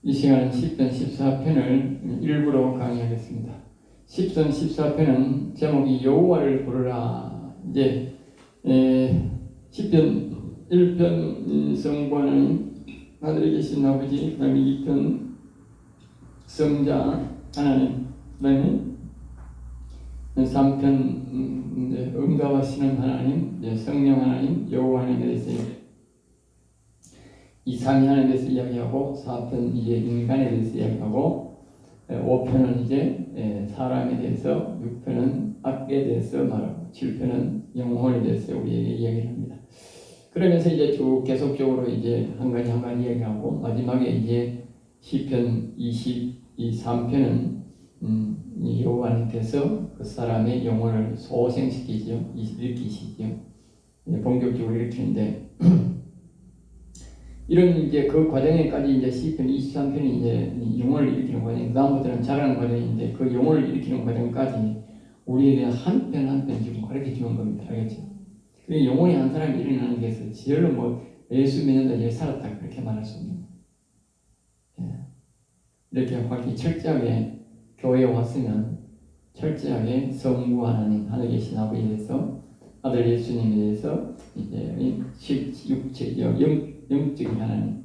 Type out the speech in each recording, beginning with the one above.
이 시간은 10편 14편을 일부러 강의하겠습니다. 10편 14편은 제목이 여호와를 부르라. 이제 10편 1편 성부 하나님, 하늘에 계신 아버지, 그 다음에 2편 성자 하나님, 그 다음에 3편 응답하시는 하나님, 성령 하나님, 여호와 하나님에 대해서 이 삼위 하나님에 대해서 이야기하고, 4편 이제 인간에 대해서 이야기하고, 5편은 이제 사람에 대해서, 6편은 악에 대해서 말하고, 7편은 영혼에 대해서 우리에게 이야기를 합니다. 그러면서 이제 쭉 계속적으로 이제 한 가지 이야기하고, 마지막에 이제 시편 23편은 여호와님께서 그 사람의 영혼을 소생시키죠, 일으키시죠. 본격적으로 일으키는데 이런 이제 그 과정에까지 이제 시편 23편이 이제 영혼을 일으키는 과정, 다음부터는 자라는 과정인데 그 영혼을 일으키는 과정까지 우리에게 한 편 한 편 지금 가르쳐 주는 겁니다. 알겠죠? 그리고 영혼이 한 사람이 일어나는 게 있어요. 지혈로 뭐 예수 몇 년 전에 살았다 그렇게 말할 수 없는 거예요. 이렇게 확실히 철저하게 교회에 왔으면 철저하게 성부 하나님, 하늘에 계신 아버지에 대해서, 아들 예수님에 대해서 이제 영적인 하나님,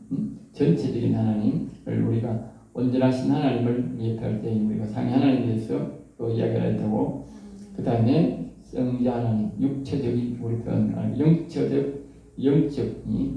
전체적인 하나님을 우리가 온전하신 하나님을 예표할 때 우리가 상위 하나님에 대해서 또 이야기를 해야 되고, 그 다음에 성자 하나님, 육체적인 우리 표현, 영적인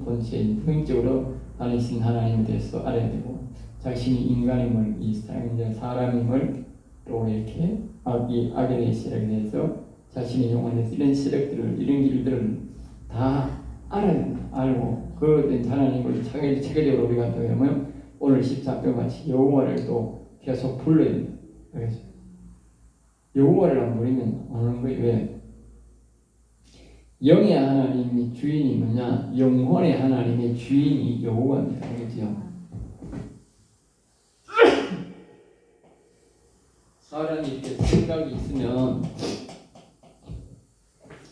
본체인 영적으로 하나님 하나님에 대해서 알아야 되고, 자신이 인간임을, 이 사람임을 또 이렇게 악에 대해 시력에 대해서 자신의 영혼에 대해서 이런 시력들을, 이런 길들을 다 알고 그 하나님을 체계적으로 우리가 또 하면 오늘 14편 같이 여호와를 또 계속 불러야 됩니다. 그래서 여호와를 안 부르면 오는 거예요. 왜? 영의 하나님이 주인이 뭐냐? 영혼의 하나님의 주인이 여호와입니다. 그렇죠? 사람이 이렇게 생각이 있으면,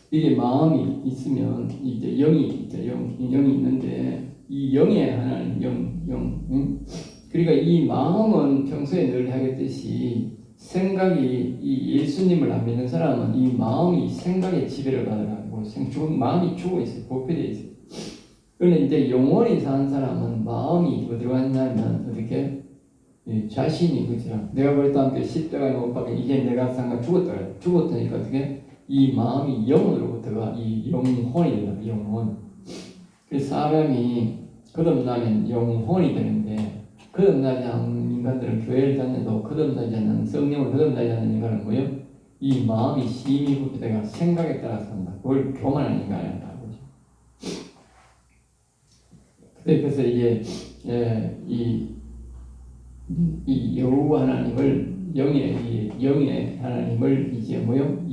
이게 마음이 있으면 이제 영이 있는데, 이 영의 하나님 그러니까 이 마음은 평소에 늘 하겠듯이 생각이, 이 예수님을 안 믿는 사람은 이 마음이 생각에 지배를 받아가지고 마음이 죽어 있어요. 보패되어 있어요. 그런데 이제 영원히 사는 사람은 마음이 어디로 갔냐면 어떻게? 자신이, 그죠? 내가 그랬다 함께 십자가에 못 박혀 이제 내가 상가 죽었다니까 어떻게? 이 마음이 영으로부터가 이 영혼이 되는 영혼. 그래서 사람이 거듭나면 영혼이 되는데, 거듭나지 않는 인간들은 교회를 다녀도 거듭나지 않는, 성령을 거듭나지 않는 인간은 뭐예요? 이 마음이 심히 부패되가 생각에 따라서 한다. 그걸 교만한 인간이 한다. 그래서 이제 이 여호와 하나님을 영의 하나님을 이제 뭐요?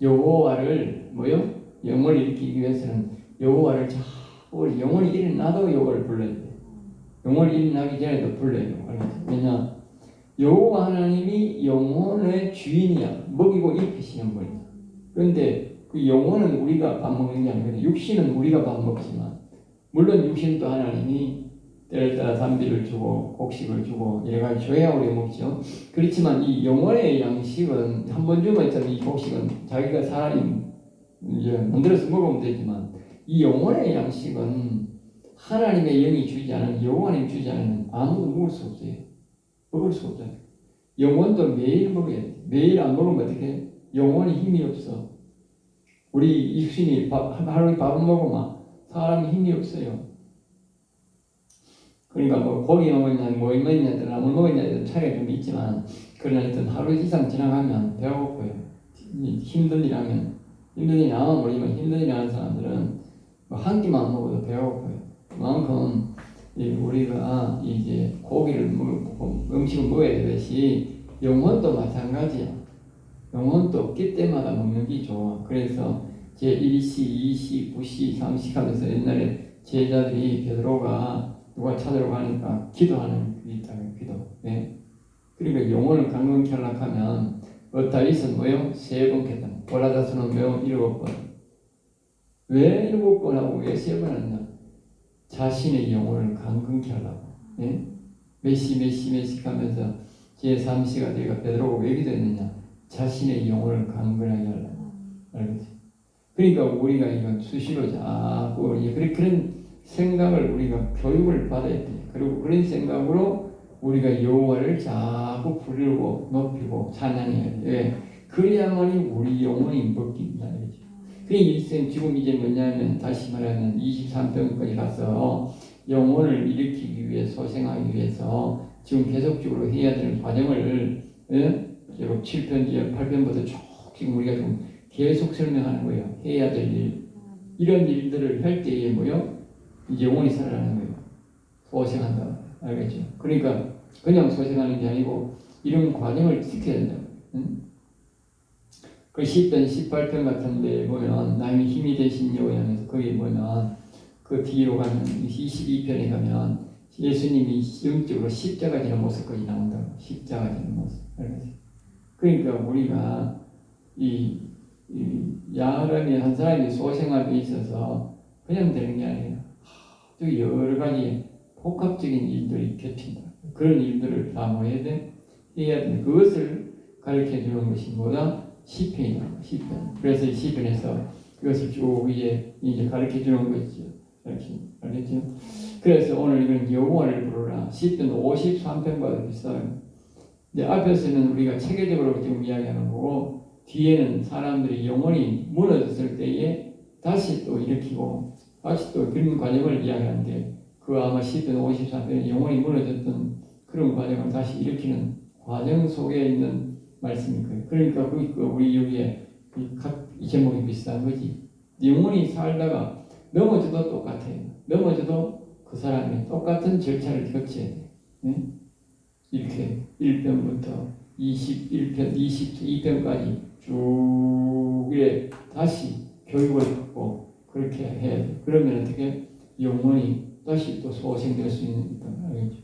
여호와를 뭐요? 영을 일으키기 위해서는 여호와를 자꾸 영혼이 일어나도 여호와를 불러야 돼. 영혼이 일어나기 전에도 불러야 돼. 왜냐? 여호와 하나님이 영혼의 주인이야. 먹이고 입히시는 분이야. 그런데 그 영혼은 우리가 밥 먹는 게 아니거든. 육신은 우리가 밥 먹지만, 물론 육신도 하나님이 때를 따라 단비를 주고 곡식을 주고 여러 가지 줘야 우리가 먹죠. 그렇지만 이 영혼의 양식은 한 번 주면 있잖아요. 이 곡식은 자기가 사람이 이제 만들어서 먹으면 되지만, 이 영혼의 양식은 하나님의 영이 주지 않은, 여호와님이 주지 않으면 아무도 먹을 수 없어요. 먹을 수 없잖아요. 영혼도 매일 먹어야 돼. 매일 안 먹으면 어떻게? 영혼이 힘이 없어. 우리 육신이 하루에 밥을 먹으면 사람이 힘이 없어요. 그러니까 뭐 고기 먹었냐, 뭐 먹었냐, 나물 먹었냐 차이가 좀 있지만, 그러나 하여튼 하루 이상 지나가면 배고파요. 힘든 일 아마 모르지만 힘든 일 하는 사람들은 뭐 한 끼만 먹어도 배고파요. 그만큼 우리가 이제 고기를 음식을 먹어야 되듯이 영혼도 마찬가지야. 영혼도 없기 때마다 먹는 게 좋아. 그래서 제1시, 2시, 9시, 3시 하면서 옛날에 제자들이 베드로가 누가 찾으러 가니까 기도하는 게 있다고요. 기도. 네? 그러니까 영혼을 강건케 하려면 다윗은 뭐요? 3번 했다. 고라다스는 뭐요? 7번. 왜 7번 하고 왜 3번 했냐? 자신의 영혼을 강건케 하려고. 예? 메시 하면서 제3시가 내가 베드로가 왜 기도했느냐? 자신의 영혼을 강건하게 하려고. 알겠지? 그러니까 우리가 이건 수시로 자꾸 그런 생각을 우리가 교육을 받아야 돼. 그리고 그런 생각으로 우리가 여호와를 자꾸 부르고 높이고 찬양해야 돼. 왜? 그래야만이 우리 영혼이 먹힌다. 그러니까 지금 이제 뭐냐면 다시 말하면 23편까지 가서 영혼을 일으키기 위해 소생하기 위해서 지금 계속적으로 해야 되는 과정을 7편 뒤에 8편부터 쭉 지금 우리가 좀 계속 설명하는 거예요. 해야 될 일. 이런 일들을 할 때에 이제 영혼이 살아나는 거예요. 소생한다. 알겠죠? 그러니까 그냥 소생하는 게 아니고 이런 과정을 지켜야 된다. 그 10편, 18편 같은 데 보면 나의 힘이 되신 여호와에서 거기 보면 그 뒤로 가면 22편에 가면 예수님이 영적으로 십자가 지는 모습까지 나온다고. 십자가 지는 모습. 알겠죠? 그러니까 우리가 이 야람이 한 사람이 소생함에 있어서 그냥 되는 게 아니에요. 또 여러 가지 복합적인 일들이 겹친다. 그런 일들을 다 뭐 해야 돼? 해야 돼. 그것을 가르쳐 주는 것이 뭐다? 시편이다. 시편. 그래서 시편에서 그것을 쭉 이제 가르쳐 주는 것이죠. 알겠죠? 그래서 오늘 이건 여호와를 부르라. 시편 53편과도 비슷해요. 근데 앞에서는 우리가 체계적으로 지금 이야기하는 거고 뒤에는 사람들이 영혼이 무너졌을 때에 다시 또 일으키고 다시 또 그런 과정을 이야기하는데 그 아마 시편 53편에 영혼이 무너졌던 그런 과정을 다시 일으키는 과정 속에 있는 말씀인 거예요. 그러니까 우리 여기에 이 제목이 비슷한 거지. 영혼이 살다가 넘어져도 똑같아요. 넘어져도 그 사람이 똑같은 절차를 거쳐야 돼. 네? 이렇게 1편부터 21편, 22편까지 쭉 다시 교육을 받고 그렇게 해야 돼. 그러면 어떻게 영혼이 다시 또 소생될 수 있는 거다. 알겠죠?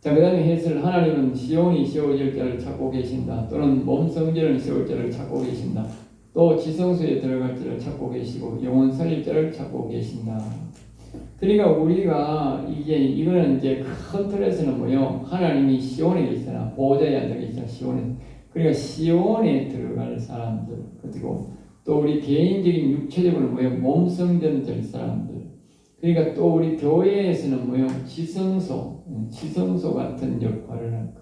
자, 그 다음에 해설. 하나님은 시온이 세워질 자를 찾고 계신다. 또는 몸성전을 세울 자를 찾고 계신다. 또 지성소에 들어갈 자를 찾고 계시고 영혼 살릴 자를 찾고 계신다. 그러니까 우리가 이거는 이제 큰 틀에서는 뭐요? 하나님이 시온에 있으나 보호자에 앉아 계시나 시온에. 그러니까 시온에 들어갈 사람들. 그리고 또 우리 개인적인 육체적으로 뭐요? 몸성전 될 사람들. 그러니까 또 우리 교회에서는 뭐요? 지성소 같은 역할을 할 거.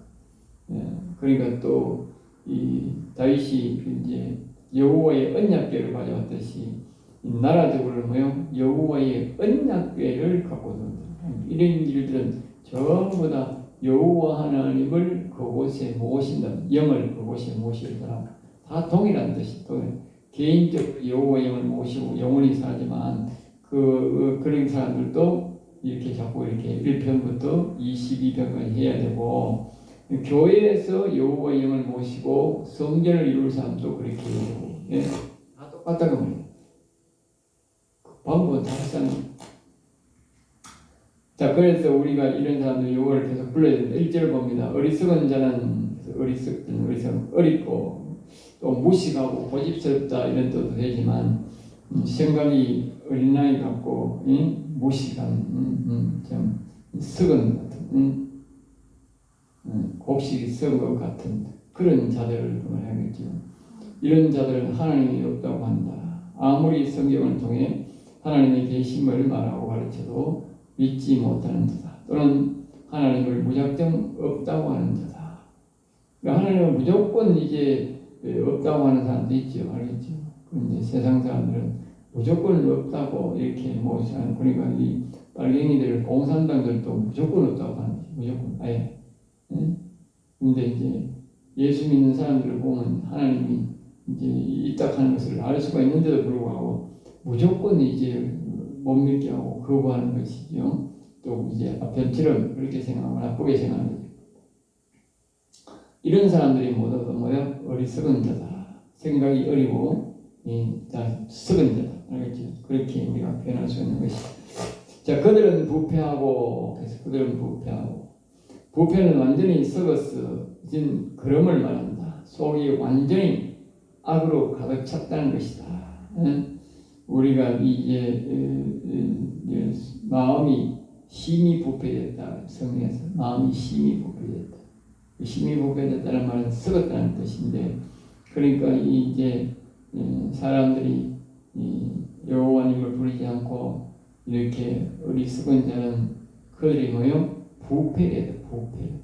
그러니까 또 이 다윗이 이제 여호와의 언약궤를 가져왔듯이 나라적으로 뭐요? 여호와의 언약궤를 갖고 온다. 이런 일들은 전부 다 여호와 하나님을 그곳에 모신다. 영을 그곳에 모시더라. 다 동일한 뜻이 개인적 여호와 영을 모시고 영혼이 살지만 그런 사람들도 이렇게 자꾸 이렇게 1편부터 22편까지 해야 되고 교회에서 여호와 영을 모시고 성전을 이룰 사람도 그렇게 해야 되고 예? 다 똑같다고 말이에요. 방법은 다 비슷한. 자, 그래서 우리가 이런 사람들 여호와를 계속 불러야 된다. 1절 봅니다. 어리석은 자는 어리고 또 무식하고 고집스럽다 이런 뜻도 되지만 생각이 어린아이 같고 무식한 좀 썩은 같은 곡식이 썩은 것 같은 그런 자들을 말하겠죠. 이런 자들은 하나님이 없다고 한다. 아무리 성경을 통해 하나님의 계심을 말하고 가르쳐도 믿지 못하는 자다. 또는 하나님을 무작정 없다고 하는 자다. 그러니까 하나님을 무조건 이제 없다고 하는 사람도 있죠. 알겠죠? 그런데 세상 사람들은 무조건 없다고 이렇게 모시는. 그러니까 이 빨갱이들, 공산당들도 무조건 없다고 하는 거지. 무조건 아예. 근데 이제 예수 믿는 사람들을 보면 하나님이 이제 있다 하는 것을 알 수가 있는데도 불구하고 무조건 이제 못 믿게 하고 거부하는 것이죠. 또 이제 앞편처럼 그렇게 생각하고 나쁘게 생각하는 거죠. 이런 사람들이 모두 뭐야? 어리석은 자다. 생각이 어리고 썩은 자다. 알겠죠? 그렇게 우리가 표현할 수 있는 것이. 자, 그들은 부패하고, 그래서 그들은 부패하고, 부패는 완전히 썩었어진 그름을 말한다. 속이 완전히 악으로 가득 찼다는 것이다. 우리가 이제 마음이 심히 부패됐다. 성경에서 마음이 심히 부패됐다. 심히 부패됐다는 말은 썩었다는 뜻인데, 그러니까 이제 사람들이 여호와님을 부르지 않고 이렇게 어리석은 자는 그들이 뭐요? 부패되다. 부패.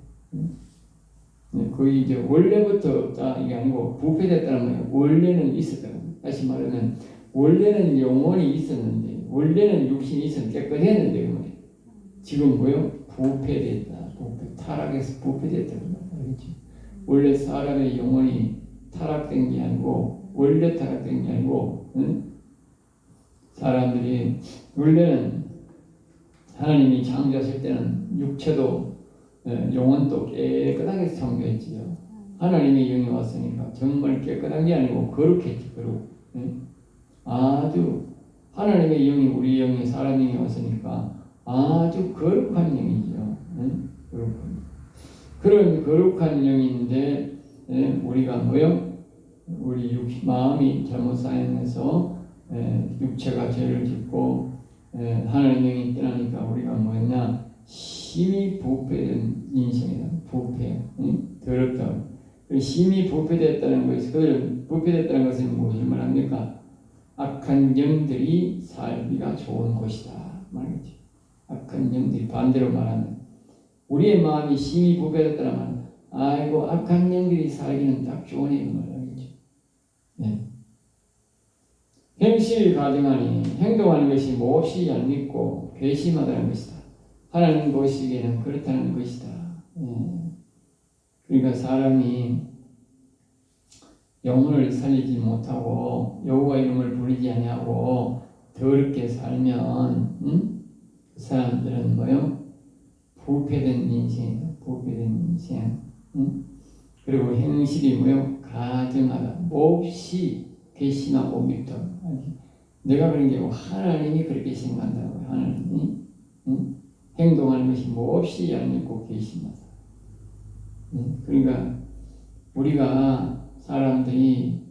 거의 이제 원래부터 없다 이게 아니고 부패됐다는 말이에요. 원래는 있었다. 다시 말하면 원래는 영혼이 있었는데, 원래는 육신이 있었는데 깨끗했는데 그 말이에요. 지금 뭐요? 부패됐다. 부패, 타락해서 부패됐다는 말이에요. 알겠죠? 원래 사람의 영혼이 타락된 게 아니고, 원래 타락된 게 아니고, 사람들이 원래는 하나님이 창조하실 때는 육체도 영혼도 깨끗하게 창조했지요. 하나님의 영이 왔으니까 정말 깨끗한 게 아니고 거룩했지. 거룩. 아주 하나님의 영이, 우리 영이, 사람 영이 왔으니까 아주 거룩한 영이죠. 거룩한. 그런 거룩한 영인데 우리가 뭐요? 우리 마음이 잘못 사용해서 육체가 죄를 짓고 하나님의 영이 떠나니까 우리가 뭐였냐? 심히 부패된 인생이다. 부패. 더럽다. 심히 부패됐다는 것이, 그들 부패됐다는 것은 무엇을 말합니까? 악한 영들이 살기가 좋은 곳이다 말이죠. 악한 영들이, 반대로 말하면 우리의 마음이 심히 부패됐다는 말은 아이고 악한 영들이 살기는 딱 좋으네 그 말이죠. 네. 행실 가증하니 행동하는 것이 몹시 얄밉고 괘씸하다는 것이다. 하나님 보시기에는 그렇다는 것이다. 그러니까 사람이 영혼을 살리지 못하고 여호와 이름을 부르지 아니하고 더럽게 살면 그 사람들은 뭐요? 부패된 인생이다. 부패된 인생. 그리고 행실이 뭐요? 가증하다. 몹시 괘씸하고 밉다. 내가 그런 게 아니고 하나님이 그렇게 생각한다고. 하나님이 행동하는 것이 몹시 얄밉고 괘씸하다. 그러니까 우리가 사람들이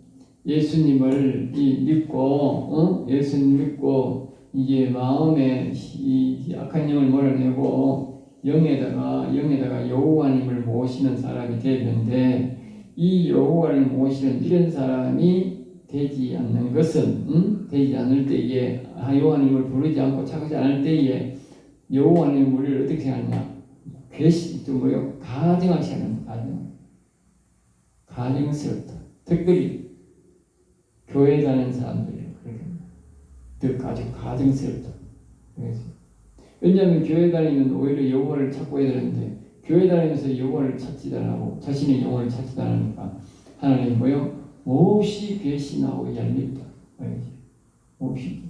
예수님을 믿고 예수님 믿고 이제 마음에 이 악한 영을 몰아내고 영에다가 여호와님을 모시는 사람이 되는데, 이 여호와를 모시는 이런 사람이 되지 않는 것은 되지 않을 때에 여호와님을 부르지 않고 찾지 않을 때에 여호와님 우리를 어떻게 하느냐? 좀 뭐요? 가증하시 하는 가증스럽다. 특별히 교회 다니는 사람들이 그렇게 아주 가증스럽다. 왜냐하면 교회 다니면 오히려 여호와를 찾고 해야 되는데 교회 다니면서 여호와를 찾지도 않고 자신의 영혼을 찾지도 않으니까 하나님 뭐요? 몹시 괘씸하고 얄밉다. 몹시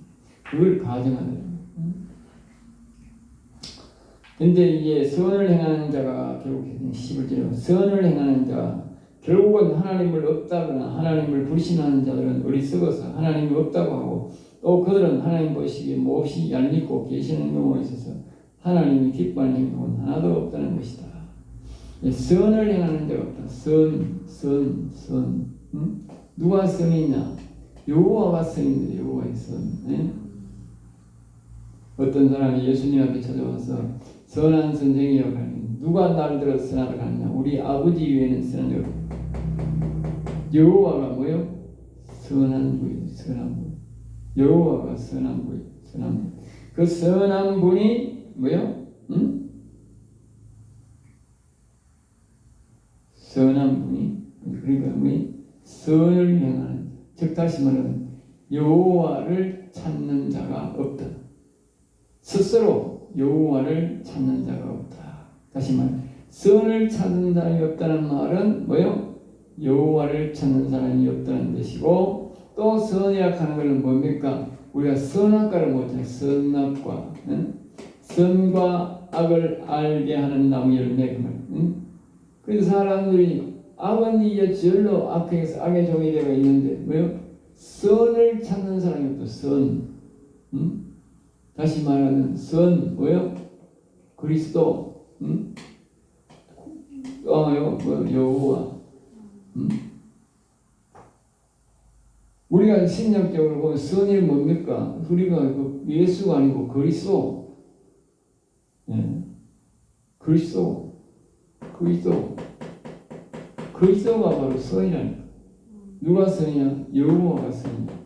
그걸 가증하더라. 근데 이제 선을 행하는 자가 결국 11절에 선을 행하는 자, 결국은 하나님을 없다거나 하나님을 불신하는 자들은 어리석어서 하나님이 없다고 하고, 또 그들은 하나님 보시기에 몹시 얄밉고 계시는 경우가 있어서 하나님이 기뻐하는 행동은 하나도 없다는 것이다. 선을 행하는 자가 없다. 선. 누가 선이냐? 여호와가 선인데 여호와의 선. 어떤 사람이 예수님 앞에 찾아와서 선한 선생이여 가니 누가 나를 들어 선하다 하느냐? 우리 아버지 외에는 선한 자가 없다. 여호와가 뭐요? 선한 분이 선한 분. 여호와가 선한 분이 선한 분. 그 선한 분이 뭐요? 선한 분이, 그러니까 뭐 선을 행하는, 즉 다시 말하면 여호와를 찾는 자가 없다. 스스로 여호와를 찾는 자가 없다. 다시 말해 선을 찾는 사람이 없다는 말은 뭐요? 여호와를 찾는 사람이 없다는 뜻이고, 또 선이라 하는 것은 뭡니까? 우리가 선악과를 못하는 선악과, 선과 악을 알게 하는 나무 열매. 그래서 사람들이 악은 이제 절로 악의 종이 되어 있는데 뭐요? 선을 찾는 사람이 없다. 선. 다시 말하면 선 뭐요? 그리스도. 여호와. 우리가 신약적으로 보면 선이 뭡니까? 우리가 그 예수가 아니고 그리스도. 예. 그리스도가 바로 선이라니까. 누가 선이냐? 여호와가 선이야.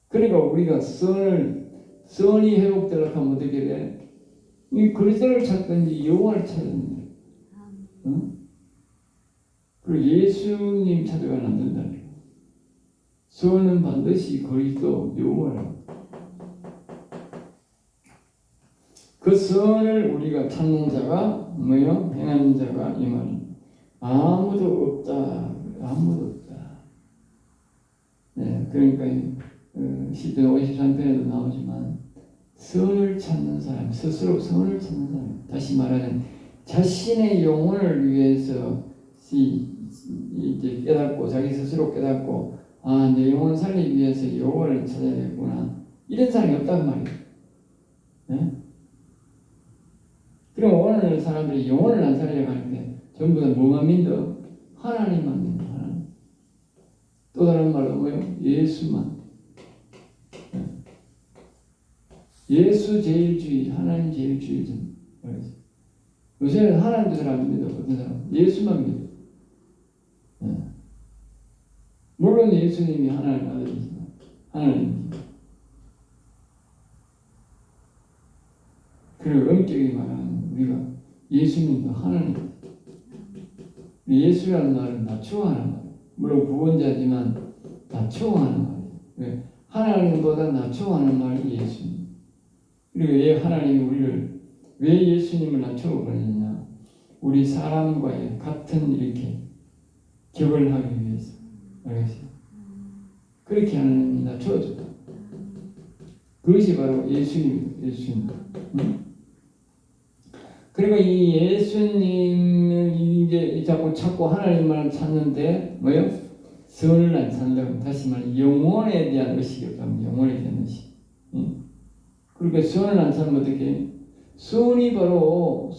그러니까 우리가 선이 회복되려고 하면 어떻게 돼? 이 그리스도를 찾든지 여호와를 찾든지, 응? 그리고 예수님 찾아가면 안 된다니까. 선은 반드시 그리스도 여호와라고. 그 선을 우리가 찾는 자가 뭐요? 행하는 자가 이 말입니다. 아무도 없다. 네, 그러니까 10편 53편에도 나오지만 선을 찾는 사람, 스스로 선을 찾는 사람. 다시 말하면 자신의 영혼을 위해서 이제 깨닫고 자기 스스로 깨닫고 내 영혼 살리기 위해서 여호와를 찾아야겠구나. 이런 사람이 없단 말이에요. 네? 그럼 오늘 사람들이 영혼을 안 살리려고 하는데 전부 다 뭐만 믿어? 하나님만 믿어. 하나님. 또 다른 말로 뭐예요? 예수만. 예수 제일주의, 하나님 제일주의 좀 말이지. 요새는 하나님도 잘 안 믿어. 어떤 사람? 예수만 믿어. 물론 예수님이 하나님 아들이지만 하나님입니다. 그리고 엄격히 말하면 우리가 예수님도 하나님. 예수라는 말은 낮추어하는 말이에요. 물론 구원자지만 낮추어하는 말이에요. 하나님보다 낮추어하는 말이 예수님. 그리고 왜 하나님이 우리를 왜 예수님을 낮추어 버리느냐? 우리 사람과의 같은 이렇게 격을 하기 위해서. 알겠어요? 그렇게 하나님이 낮추어줬다. 그것이 바로 예수님입니다. 예수님. 그리고 이 예수님을 이제 자꾸 찾고 하나님만 찾는데 뭐요? 선을 안 찾는다고. 다시 말해 영혼에 대한 의식이 없다면 영혼에 대한 의식. 그러니까 선을 안 찾으면 어떻게? 선이 바로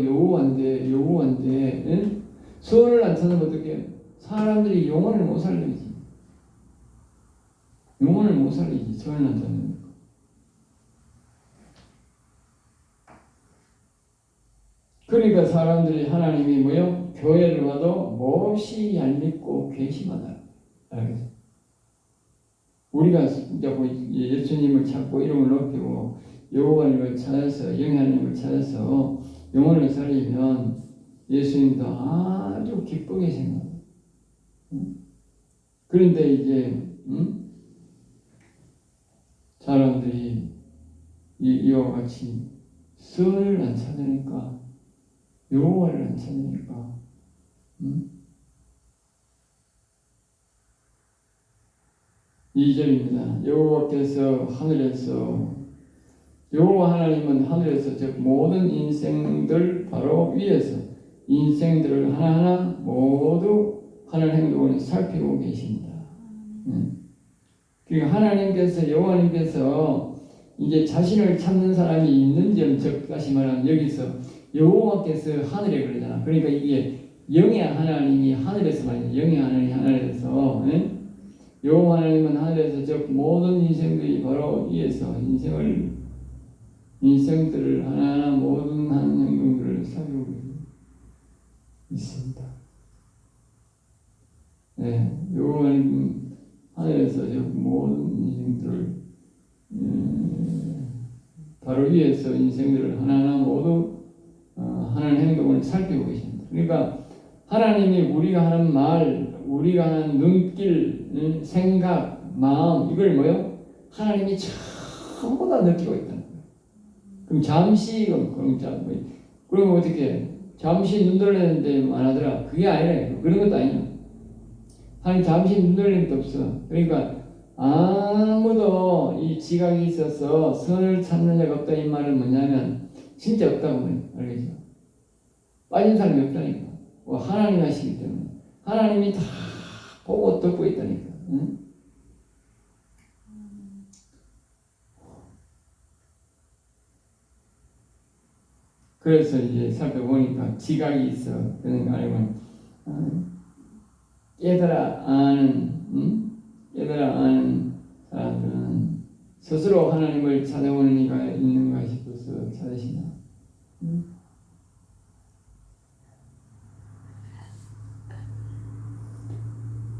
여호와인데 응? 선을 안 찾으면 어떻게? 사람들이 영혼을 못 살리지. 영혼을 못 살리지. 선을 안 찾는. 그러니까 사람들이 하나님이 뭐요? 교회를 와도 몹시 얄밉고 괘씸하다. 알겠죠? 우리가 이제 예수님을 찾고 이름을 높이고 여호와님을 찾아서 영하님을 찾아서 영혼을 살리면 예수님도 아주 기쁘게 생각해요. 그런데 이제 사람들이 이와 같이 선을 안 찾으니까 여호와를 안 찾으니까 2절입니다. 여호와께서 하늘에서 여호와 하나님은 하늘에서 즉 모든 인생들 바로 위에서 인생들을 하나하나 모두 하늘 행동을 살피고 계십니다. 그러니까 하나님께서 여호와님께서 이제 자신을 찾는 사람이 있는지 즉 다시 말하면 여기서 여호와께서 하늘에 그러잖아. 그러니까 이게 영의 하나님이 하늘에서 말이야. 영의 하나님이 하늘에서 여호와 하나님은 하늘에서 즉 모든 인생들이 바로 위에서 인생들을 하나하나 모든 하는 행동들을 살피고 있습니다. 네, 여호와 하나님 하늘에서 즉 모든 인생들을 바로 위에서 인생들을 하나하나 모두 하는 행동을 살피고 계십니다. 그러니까 하나님이 우리가 하는 말, 우리가 하는 눈길, 생각, 마음 이걸 뭐요? 하나님이 전부 다 느끼고 있다는 거예요. 그럼 잠시 그럼 어떻게 해? 잠시 눈 돌리는데 안 하더라. 그게 아니라 그런 것도 아니야. 하나님 잠시 눈 돌리는 것도 없어. 그러니까 아무도 이 지각이 있어서 선을 찾는 자가 없다 이 말은 뭐냐면 진짜 없다고 말이에요. 알겠죠? 빠진 사람이 없다니까. 하나님 하시기 때문에 하나님이 다 보고 듣고 있다니까. 응? 그래서 이제 살펴보니까 지각이 있어. 그러니까 알고 깨달아 아는 사람들은 스스로 하나님을 찾아오는 이가 있는가 싶어서 찾으시나.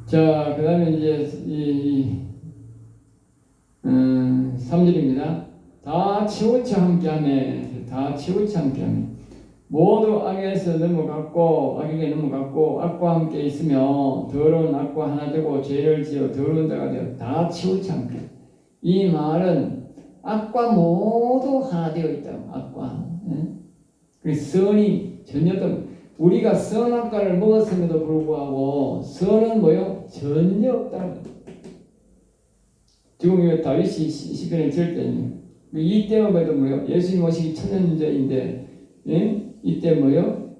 자, 그 다음에 이제 3절입니다. 다 치우쳐 함께하며, 다 치우쳐 함께하며, 모두 악에서 넘어갔고, 악에게 넘어갔고, 악과 함께 있으며, 더러운 악과 하나 되고, 죄를 지어 더러운 자가 되어 다 치우쳐 함께. 이 말은 악과 모두 하나 되어 있다고, 악과. 그래서 선이 전혀 우리가 선악과를 먹었음에도 불구하고 선은 뭐요? 전혀 없다는 거예요. 지금 이거 다윗이 시편에 질 때는 이때만 해도 뭐요? 예수님 오시기 천년전인데 이때 뭐요?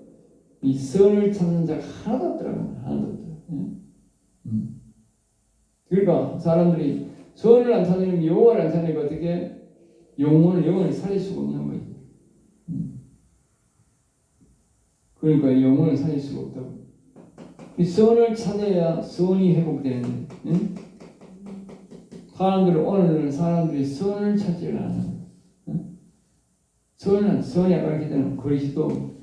이 선을 찾는 자가 하나도 없더라고요. 하나도 없더라고요. 그러니까 사람들이 선을 안 찾으면 여호와를 안 찾으니까 어떻게 영혼을 살릴 수가 없는 거예요. 그러니까 영혼을 살릴 수가 없다고. 이 선을 찾아야 선이 회복되는데, 오늘은 사람들이 선을 찾지를 않아요. 선이 아까 이렇게 되는 그리스도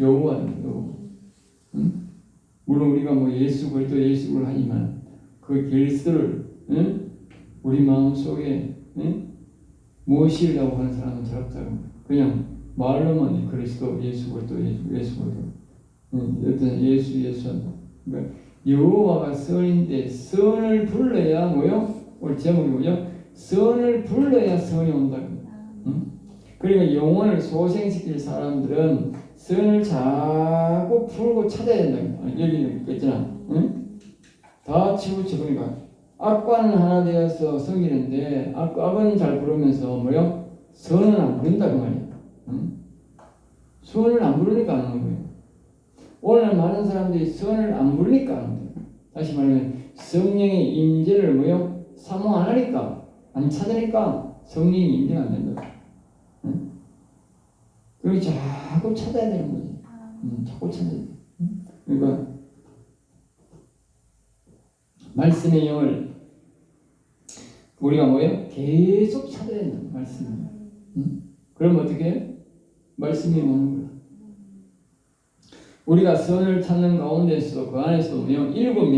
여호와예요. 물론 우리가 뭐 예수 그리스도를 하지만 그 그리스도를 우리 마음 속에 무엇이라고 하는 사람은 잘 없다고. 그냥 말로만 그리스도 예수 그리스도 어떤 예수 그러니까 여호와가 선인데 선을 불러야 뭐요? 오늘 제목이 뭐죠? 선을 불러야 선이 온다. 그러니까 영혼을 소생시킬 사람들은 선을 자꾸 풀고 찾아야 된다. 여기는 있잖아. 다 치우쳐. 그러니까 악과는 하나 되어서 섬기는데 악은 잘 부르면서 뭐요? 선은 안 부른다 그 말이야. 선을 안 부르니까 안 하는 거예요. 오늘 많은 사람들이 선을 안 부르니까 하는 거예요. 다시 말하면 성령의 임재를 뭐요? 사모 안 하니까, 안 찾으니까 성령의 임재가 안 된다. 그리고 자꾸 찾아야 되는 거지. 자꾸 찾아야 돼. 그러니까 말씀의 영을 우리가 뭐예요? 계속 찾아야 된다. 말씀을. 그럼 어떻게? 말씀이 오는 거야. 우리가 선을 찾는 가운데서 그 안에서 뭐요? 7명.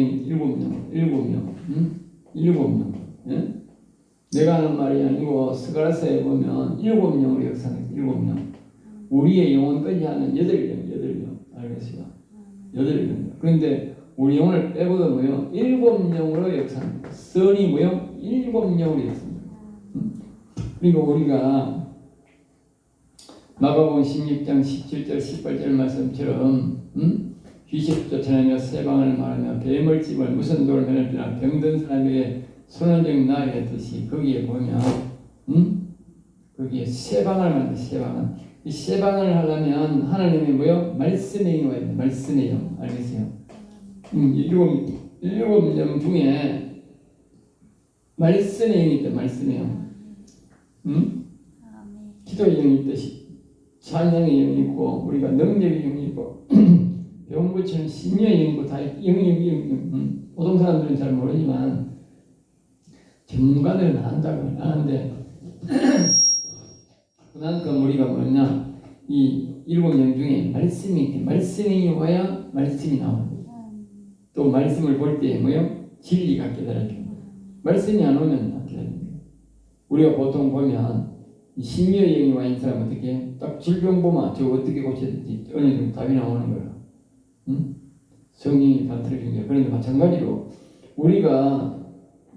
내가 하는 말이 아니고 스가랴서에 보면 7명으로 역사합니다. 7명. 우리의 영혼까지 하는 8명. 알겠어요? 8명. 그런데 우리 영혼을 빼고도 뭐요? 7명으로 역사합니다. 선이 뭐요? 7명으로 역사합니다. 그러니까 우리가 마가복음 16장 17절 18절 말씀처럼 귀신 쫓아내며 세방을 말하며 뱀을 찝을 무슨 돌을 매너지나 병든 사람에게 손을 정 나으리 했듯이 거기에 보면 거기에 세방을 말합니다. 세방은 이 세방을 하려면 하나님이 뭐요? 말씀의 영이 와야 돼. 말씀의 영. 알겠어요? 7명 중에 말씀의 영이 있다. 말씀의 영. 기도의 영이 있듯이 찬양의 영이 있고 우리가 능력의 영이 있고 병고치는 신녀의 영이 있고 다 영이 보통 사람들은 잘 모르지만 전문가들은 안다고 아는데 그만큼 우리가 뭐냐 이 7명 중에 말씀이 와야 말씀이 나옵니다. 또 말씀을 볼 때 뭐요? 진리가 깨달아집니다. 말씀이 안 오면 안 깨달아집니다. 우리가 보통 보면 신녀의 영이 와 있는 사람은 어떻게 딱 질병 보면 저 어떻게 고쳐야 될지 어느 정도 답이 나오는 거야. 성령이 다스려준 거야. 그런데 마찬가지로 우리가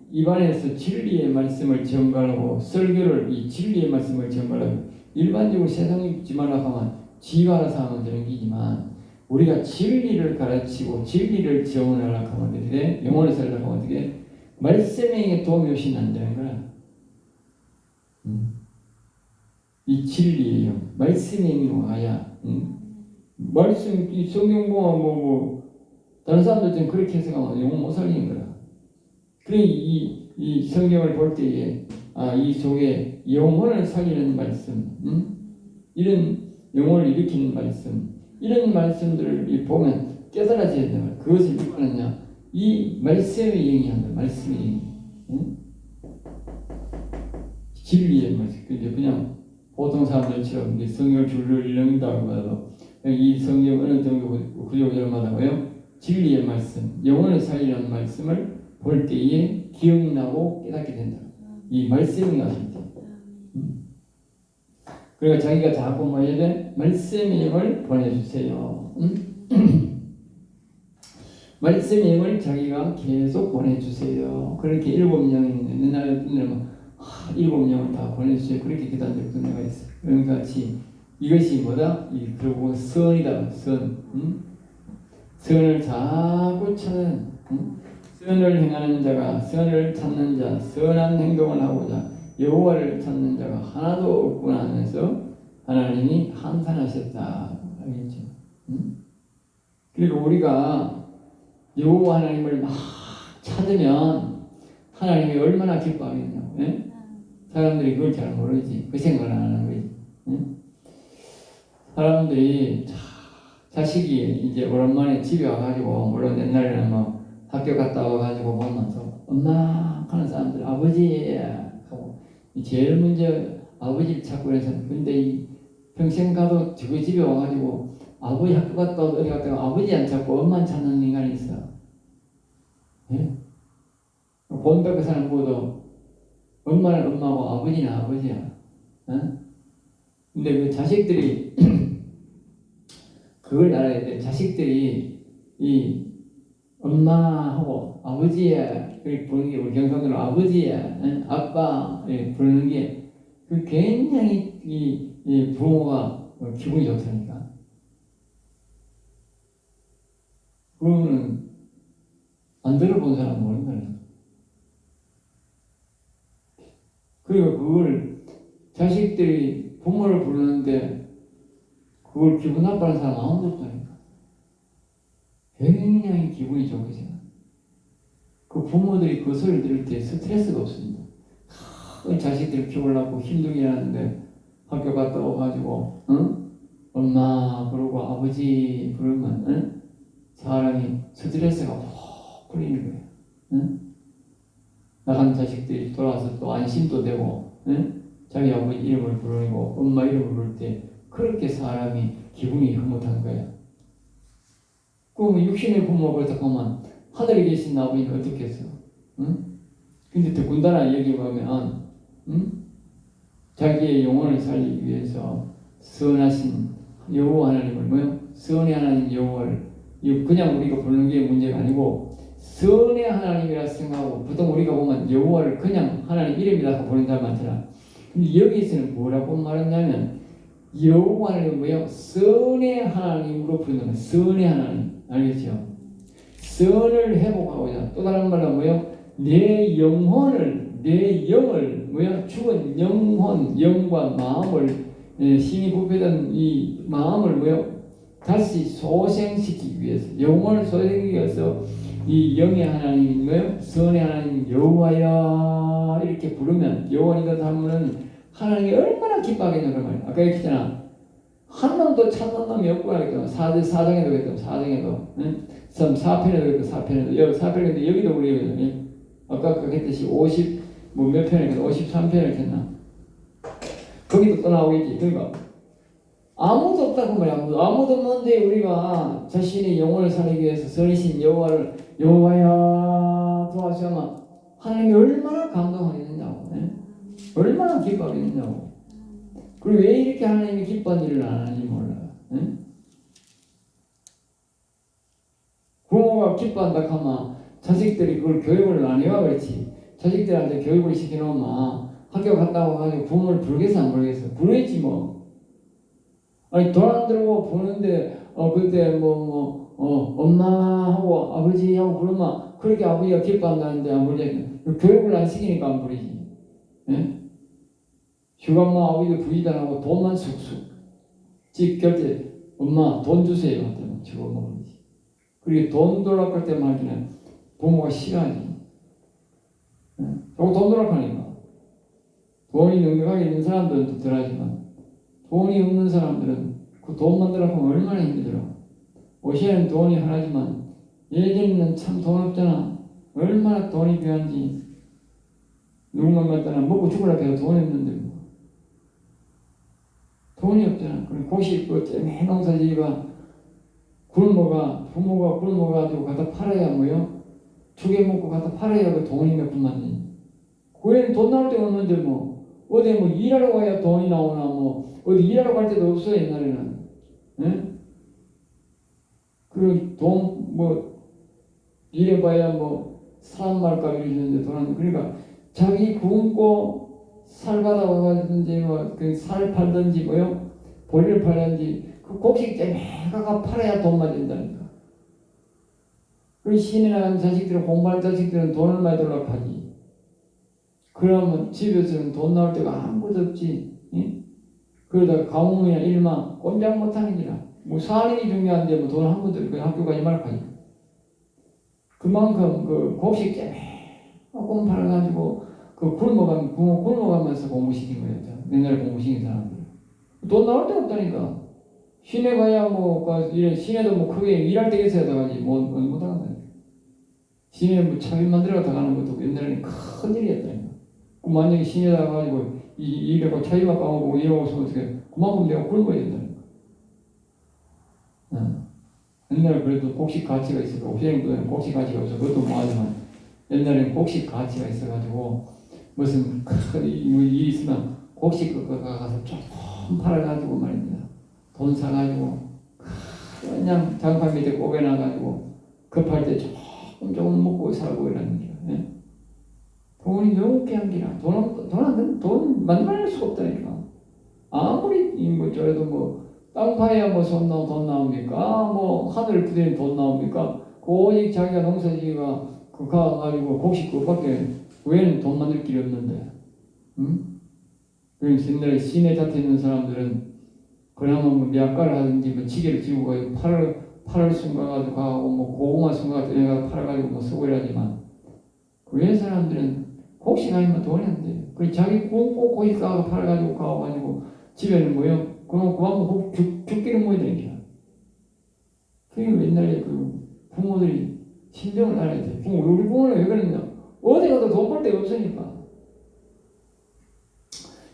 입안에서 진리의 말씀을 전가하고 설교를 이 진리의 말씀을 전가하고 일반적으로 세상에 믿지 말라고 하면 지가 알아서 하면 되는 게지만 우리가 진리를 가르치고 진리를 지원하려고 하면 어떻게 영혼을 살려고 하면 어떻게 말씀에 도움이 없이는 안 되는 거야. 이 진리예요. 말씀이 와야 말씀 이 성경 보면 다른 사람들 좀 그렇게 해석하면 영혼 못 살리는 거라. 그러니 이 성경을 볼 때에 이 속에 영혼을 살리는 말씀, 이런 영혼을 일으키는 말씀, 이런 말씀들을 보면 깨달아져야 돼요. 그것을 누가 하느냐? 이 말씀의 영이 한다. 말씀의 영이. 응? 진리의 말씀. 그냥 보통 사람들처럼 이제 성경을 줄줄 읽는다고 해도 이 성경 어느 정도 구조절마다 뭐요? 진리의 말씀, 영혼을 살리는 말씀을 볼 때에 기억나고 깨닫게 된다. 이 말씀이 나실 때. 그러니까 자기가 자꾸 뭐 해야 돼? 말씀의 영을 보내주세요. 말씀의 영을 자기가 계속 보내주세요. 그렇게 7명이 있는 날 끝내면 7명을 다 보내주세요. 그렇게 기도한 적도 내가 있어. 그런 같이 이것이 뭐다? 그리고 선이다. 선. 선을 자꾸 찾는, 선을 행하는 자가 선을 찾는 자, 선한 행동을 하고자 여호와를 찾는 자가 하나도 없구나 하면서 하나님이 한산하셨다. 알겠죠? 그리고 우리가 여호와 하나님을 막 찾으면 하나님이 얼마나 기뻐하겠냐고. 예? 사람들이 그걸 잘 모르지. 그 생각을 안 하는 거지. 응? 사람들이 자식이 이제 오랜만에 집에 와가지고, 물론 옛날에는 뭐 학교 갔다 와가지고 보면서 엄마 하는 사람들 아버지 하고 제일 먼저 아버지를 찾고 그래서 근데 평생 가도 저 집에 와가지고 아버지 학교 갔다 어디 갔다 아버지 안 찾고 엄마만 찾는 인간이 있어. 예? 본백 그 사람 보도 엄마는 엄마고 아버지는 아버지야. 어? 근데 그 자식들이 그걸 알아야 돼. 자식들이 이 엄마하고 아버지야 그렇게 부르는 게 우리 경상도는 아버지야, 응? 아빠 부르는 게 그 굉장히 이 부모가 기분이 좋다니까. 그거는 안 들어본 사람 모른다니까. 그리고 그걸 자식들이 부모를 부르는데 그걸 기분 나빠하는 사람 아무도 없다니까. 굉장히 기분이 좋게 생각. 그 부모들이 그 소리를 들을 때 스트레스가 없습니다. 자식들을 키우려고 힘들게 하는데 학교 갔다 와가지고 엄마 부르고 아버지 부르면 사람이 스트레스가 푹 풀리는 거예요. 나간 자식들이 돌아와서 또 안심도 되고 자기 아버지 이름을 부르고 엄마 이름을 부를 때 그렇게 사람이 기분이 흐뭇한 거야. 그럼 육신의 부모가 그렇다고 하면 하늘에 계신 아버지는 어떻겠어? 근데 더군다나 여기 보면 자기의 영혼을 살리기 위해서 선하신 여호와 하나님을 뭐요? 선의 하나님 여호와를 그냥 우리가 부르는 게 문제가 아니고 선의 하나님이라 생각하고 보통 우리가 보면 여호와를 그냥 하나님 이름이라고 부르는 사람 많잖아. 근데 여기서는 뭐라고 말했냐면 여호와는 뭐요? 선의 하나님으로 부르는 거예요. 선의 하나님. 알겠죠? 선을 회복하고자 또 다른 말로 뭐요? 내 영혼을 내 영을 뭐야? 죽은 영혼 영과 마음을 신이 부패된 이 마음을 뭐요? 다시 소생시키기 위해서 영혼을 소생시키기 위해서 이 영의 하나님 뭐요? 선의 하나님 여호와야 이렇게 부르면 여호와니까 하면은 하나님이 얼마나 기뻐하겠냐 그 말이야. 아까 얘기했잖아. 한 놈도 찾는 놈이 없구나 그랬잖아. 4장에도 그랬잖아. 4장에도. 응? 4편에도 그랬고 4편에도 여기 4편인데 여기도 우리 아까 그랬듯이 50 뭐 몇 편을 했나? 53편을 했나? 거기도 또 나오겠지. 그러니까 아무도 없다고 말이야. 아무도 없는데 우리가 자신의 영혼을 살리기 위해서 선이신 여호와를 여호와야 도와주면 하나님이 얼마나 감동하겠느냐고. 얼마나 기뻐하겠느냐고. 그리고 왜 이렇게 하나님이 기뻐한 일을 안 하는지 몰라요. 부모가 기뻐한다 하면 자식들이 그걸 교육을 안 해와 그렇지. 자식들한테 교육을 시켜놓으면 학교 갔다 와가지고 부모를 부르겠어 안 부르겠어? 부르겠지 뭐. 아니 돈 안 들고 부르는데 그때 엄마하고 아버지하고 부르면 그렇게 아버지가 기뻐한다는데 안 부르지. 교육을 안 시키니까 안 부르지. 휴가마 아버지도 부의단하고 돈만 쑥쑥 집 결제 엄마 돈 주세요 하더니 저거 먹는지. 그리고 돈 돌아갈 할 때만 하기는 부모가 싫어하지. 저거 돈 돌아가니까 돈이 넉넉하게 있는 사람들은 덜하지만 돈이 없는 사람들은 그 돈 만들어가면 얼마나 힘들어. 오시아는 돈이 하나지만 예전에는 참 돈 없잖아. 얼마나 돈이 필요한지. 누군가 갖다가 먹고 죽으려고 해도 돈 없는데 뭐. 돈이 없잖아. 그럼 고시 그 해농사지가 굶어가 부모가 굶어가지고 갖다 팔아야 뭐요? 죽여 먹고 갖다 팔아야 그 돈이 몇 푼만 되니. 그애는 돈 나올 데가 없는데 뭐 어디 뭐 일하러 가야 돈이 나오나 뭐 어디 일하러 갈 데도 없어 옛날에는. 응? 그 돈 뭐 일해봐야 뭐 사람 말값 이러는데 돈 안. 그러니까 자기 굶고 살 받아와가든지 뭐 그 살 팔든지 뭐요 보리를 팔든지 그 곡식째 매가가 팔아야 돈만 된다니까. 그 시내 나간 자식들은 공부할 자식들은 돈을 많이 들려고 하지. 그러면 집에서는 돈 나올 데가 아무것도 없지. 응? 그러다가 가뭄이나 일만 꼼짝 못하는 기라. 뭐 사는 게 중요한데 뭐 돈 한 번도 그 학교 가지 말까지. 그만큼 그 곡식째 조금 팔아가지고 그 굶어가면서 공부시킨 거예요. 옛날에 공부시킨 사람들. 돈 나올 데 없다니까. 시내 가야 뭐 이런 시내도 뭐 크게 일할 때 있어야 돼가지 못 하간다니까. 시내 뭐 차비 만들어 가는 것도 옛날에는 큰 일이었다니까. 그 만약에 시내다 가지고 이래고 차비만 까먹고 이러고 있으면 어떻게 그만큼 내가 굶어야 된다니까. 옛날에 그래도 곡식 가치가 있어서 옥시행도에는 곡식 가치가 없어. 그것도 뭐하지만 옛날에는 곡식 가치가 있어가지고 무슨 큰 일이 있으면 곡식 가서 조금 팔아가지고 말입니다. 돈 사가지고 그냥 장판 밑에 꼬개놔가지고 급할 때 조금 먹고 살고 이러는 거야. 예? 돈이 너무 귀한 기라. 돈 만날 수가 없다니까. 아무리 뭐 저래도 뭐 땅 파야 뭐 돈 나옵니까? 뭐 하늘 부대는 돈 나옵니까? 오직 자기가 농사지기가 그 가가지고 곡식 그밖에 외에는 돈 만들 길이 없는데. 응? 그래서 옛날에 시내 자태 있는 사람들은 그나마 뭐 미약가를 하든지 뭐 지게를 지고 가지고 팔을 숨가가지고 가고 뭐 고구마 숨가가지고 내가 팔아가지고 뭐 쓰고 이러지만 그 외 사람들은 곡식 아니면 돈이 안 돼. 그 자기 꼭 곡식 가서 팔아가지고 가가지고 집에는 뭐요? 그만큼 죽기를 못 되니까. 그게 옛날에 그 부모들이 신경을 알아야 돼. 우리 부모는 왜 그랬냐? 어디 가도 돈 벌 데가 없으니까.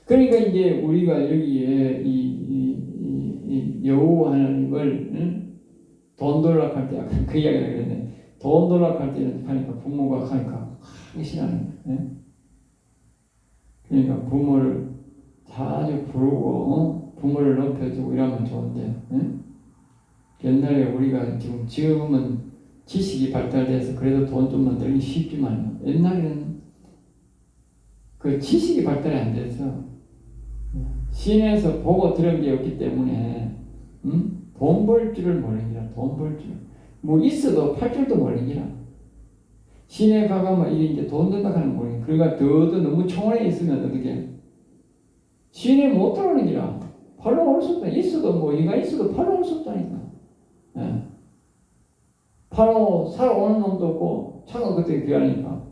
그러니까 이제 우리가 여기에 이 여호와 하나님을 돈 돌락할 때 아까 그 이야기를 그랬네. 돈 돌락할 때는 하니까 부모가 하니까 하기 싫어하는 거야. 그러니까 부모를 자주 부르고 부모를 높여주고 이러면 좋은데 옛날에 우리가 지금은 지식이 발달돼서 그래도 돈 좀 만들기 쉽지만 옛날에는 그 지식이 발달이 안 돼서 시내에서 보고 들은 게 없기 때문에 돈 벌 줄을 모르니라. 돈 벌 줄. 뭐 있어도 팔 줄도 모르니라. 시내 가가면 이게 이제 돈 든다 하는 거니. 그러니까 더더 너무 총알에 있으면 어떻게 시내 못 들어오는 기라. 팔로 올 수 없다. 있어도 뭐 이가 있어도 팔로 올 수 없다니까. 예. 팔로 살아오는 놈도 없고 차가 그때 귀하니까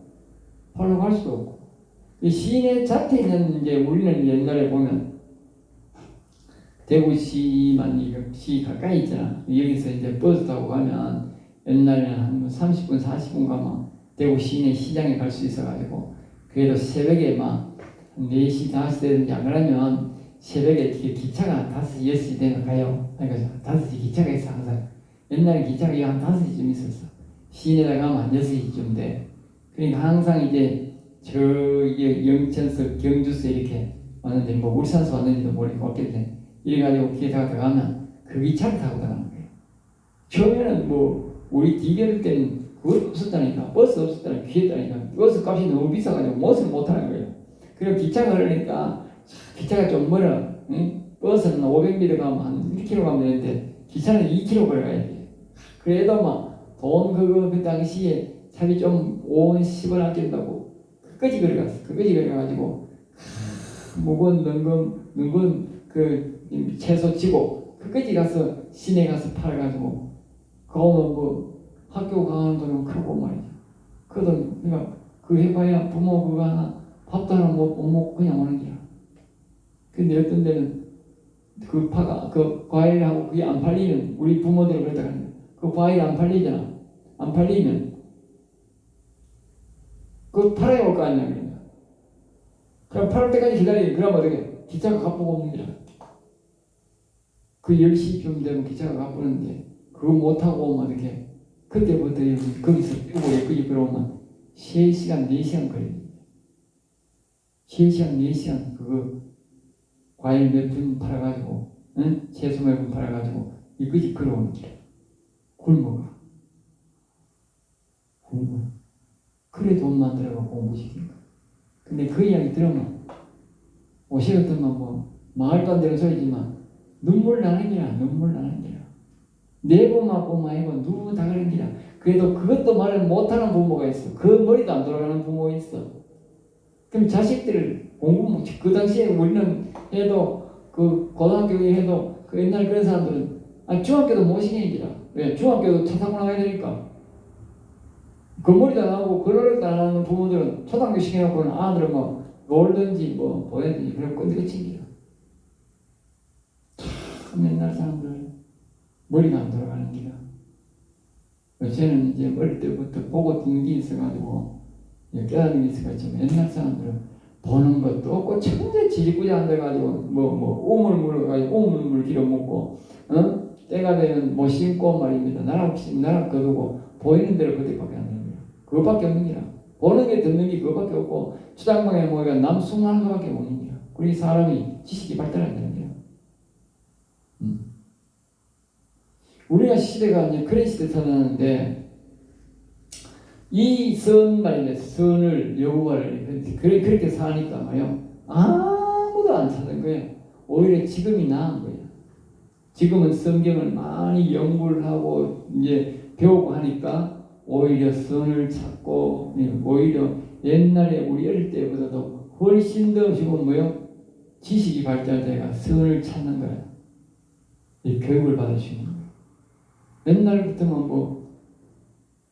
팔로 갈 수도 없고. 이 시내 자태 있는 이제 우리는 옛날에 보면 대구시만 시 가까이 있잖아. 여기서 이제 버스 타고 가면 옛날에는 한 30분 40분 가면 대구 시내 시장에 갈 수 있어가지고 그래도 새벽에 막 4시 5시 되든지 안 그러면 새벽에 기차가 5시 6시 되면 가요. 그러니까 5시 기차가 있어 항상. 옛날에 기차가 한 5시쯤 있었어. 시내에 가면 한 6시쯤 돼. 그러니까 항상 이제 저 영천서 경주서 이렇게 왔는데 뭐 울산서 왔는지도 모르고 왔겠네. 이래가지고 기차가 들어가면 그 기차를 타고 들어가는 거예요. 처음에는 뭐 우리 디결 때는 그것도 없었다니까. 버스 없었다니까. 귀했다니까. 버스 값이 너무 비싸가지고 못을 못하는 거예요. 그리고 기차가 그러니까 기차가 좀 멀어. 응? 버스는 500m 가면 한 1km 가면 되는데 기차는 2km 걸어가야 돼. 그래도 막 돈 그 당시에 차비 좀 5원 10원 아낀다고 끝까지 걸어갔어. 끝까지 걸어가지고 무거운 능건 그 채소 치고 끝까지 가서 시내 가서 팔아가지고 거기는 뭐 학교 가는 돈은 크고 말이야. 그 돈 그러니까 그 해봐야 부모 그거 하나 밥도 하나 못 먹고 그냥 오는 거야. 근데 어떤 데는 그 파가 그 과일하고 그게 안 팔리는 우리 부모들이 그랬다 그러는데 그 과일 안 팔리잖아. 안 팔리면 그 팔아야 올 거 아니냐 그러니까. 그럼 팔 때까지 기다리면 그럼 어떻게 기차가 가쁘고 옵니다. 그 10시쯤 되면 기차가 가쁘는데 그거 못하고 오면 어떻게 그때부터 거기서 뛰고 여기까지 들어오면 3시간 4시간 걸립니다. 3시간 4시간 그거 과일 몇 분 팔아가지고 응? 채소 몇 분 팔아가지고 여기까지 걸어오는 길 굶어가 그래 돈 만들어가 공부시킨 거야. 근데 그 이야기 들으면 오시 같으면 뭐 말도 안 되는 소리지만 눈물 나는 기라 눈물 나는 기라 내 부모만 부모 아니고 누구 다 그런 기라. 그래도 그것도 말을 못하는 부모가 있어. 그 머리도 안 돌아가는 부모 있어. 그럼 자식들을 공부 그 당시에 우리는 해도 그 고등학교에 해도 그 옛날 그런 사람들은 중학교도 못 시키니까 왜 중학교도 차 타고 나가야 되니까 그 머리도 안 하고 그 노력도 안 하는 부모들은 초등학교 시켜놓고는 아들은 뭐 놀든지 뭐 보든지 그런 건 끝이야. 참 옛날 사람들 머리가 안 돌아가는 기라. 저는 이제 어릴 때부터 보고 듣는 게 있어가지고 깨닫는 게 있어가지고 옛날 사람들은 보는 것도 없고 천재 지지꾸지 앉아가지고 우물 물어가지고 우물 길어 먹고 때가 되면 못 심고 말입니다. 나락 거두고 보이는 대로 그때밖에 안 됩니다. 그것밖에 없는 기라. 보는 게 듣는 게 그것밖에 없고 추장방에 모여가 남숭하는 것밖에 없는 기라. 우리 사람이 지식이 발달한다는 기라. 우리가 시대가 이제 그런 시대 살았는데 이 선 말이네 선을 여호와를 그렇게 사니까 말이요 아무도 안 찾는 거예요. 오히려 지금이 나은 거예요. 지금은 성경을 많이 연구를 하고 이제 배우고 하니까 오히려 선을 찾고 오히려 옛날에 우리 어릴 때보다도 훨씬 더 지금 뭐요 지식이 발달돼가 선을 찾는 거예요. 이 교육을 받으시는 거예요. 옛날부터는 뭐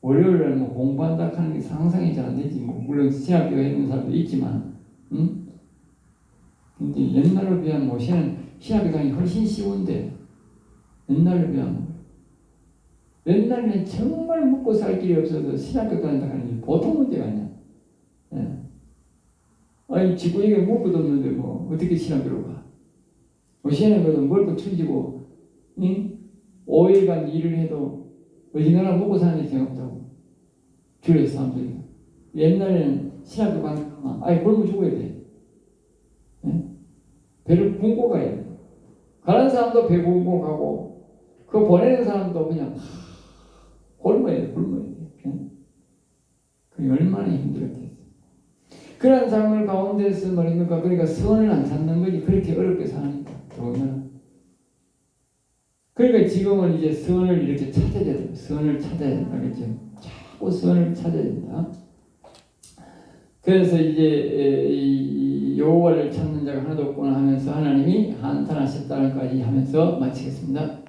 월요일날 뭐 공부한다 하는 게 상상이 잘 안 되지. 뭐 물론 신학교에 있는 사람도 있지만, 근데 옛날로 비하면 뭐 신학교 다니기 훨씬 쉬운데 옛날로 비하면 옛날에는 정말 먹고 살 길이 없어서 신학교 다닌다 하는 게 보통 문제가 아니야. 예. 아니 지구에게 먹고도 없는데 뭐 어떻게 신학교로 가? 신학교는 먹고 천지고, 5일간 일을 해도 어디나라 먹고 사는 게 생각없다고. 주위의 사람들이. 옛날에는 신학교 가면 굶어 죽어야 돼. 네? 배를 굶고 가야 돼. 가는 사람도 배 굶고 가고, 그 보내는 사람도 그냥 굶어야 돼. 네? 그게 얼마나 힘들었겠어. 그런 삶을 가운데서 말입니까? 그러니까 선을 안 찾는 거지. 그렇게 어렵게 사니까. 그러니까 지금은 이제 선을 이렇게 찾아야 돼요. 선을 찾아야 된다. 그랬죠. 자꾸 선을 찾아야 된다. 그래서 이제 이 여호와를 찾는 자가 하나도 없구나 하면서 하나님이 한탄하셨다는까지 하면서 마치겠습니다.